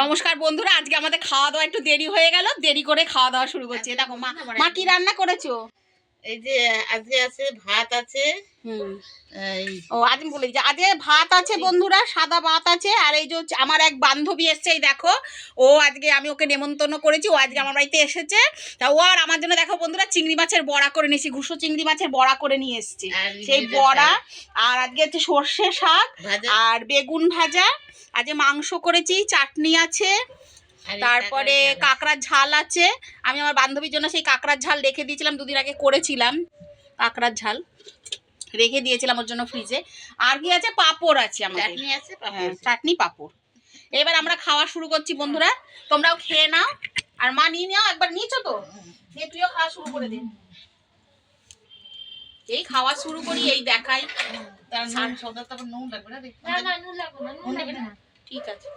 নমস্কার বন্ধুরা, আজকে আমাদের খাওয়া দাওয়া একটু দেরি হয়ে গেল, দেরি করে খাওয়া দাওয়া শুরু করছি। দেখো মা কি রান্না করেছো? এই যে আজকে আছে ভাত আছে। ও আজ আমি বলি যে আজকে ভাত আছে বন্ধুরা, সাদা ভাত আছে। আর এই যে আমার এক বান্ধবী এসছে, এই দেখো ও আজকে, আমি ওকে নেমন্তন্ন করেছি, ও আজকে আমার বাড়িতে এসেছে। তা ও আর আমার জন্য দেখো বন্ধুরা চিংড়ি মাছের বড়া করে নিয়েছি, ঘুষো চিংড়ি মাছের বড়া করে নিয়ে এসছে। সেই বড়া আর আজকে হচ্ছে সর্ষে শাক আর বেগুন ভাজা, আজকে মাংস করেছি, চাটনি আছে, তারপরে কাঁকড়ার ঝাল আছে। আমি আমার বান্ধবীর জন্য সেই কাঁকড়ার ঝাল রেখে দিয়েছিলাম, দুদিন আগে করেছিলাম কাঁকড়ার ঝাল, রেখে দিয়েছিলাম ওর জন্য ফ্রিজে। আর কি আছে, পাঁপড় আছে আমাদের, চাটনি পাঁপড়। এবার আমরা খাওয়া শুরু করছি বন্ধুরা, তোমরাও খেয়ে নাও। আর মা নিয়ে নাও, একবার নিয়েছো তো, দিয়ে তুইও খাওয়া শুরু করে দে। এই খাওয়া শুরু করি, এই দেখাই। নুন লাগবে না, ঠিক আছে।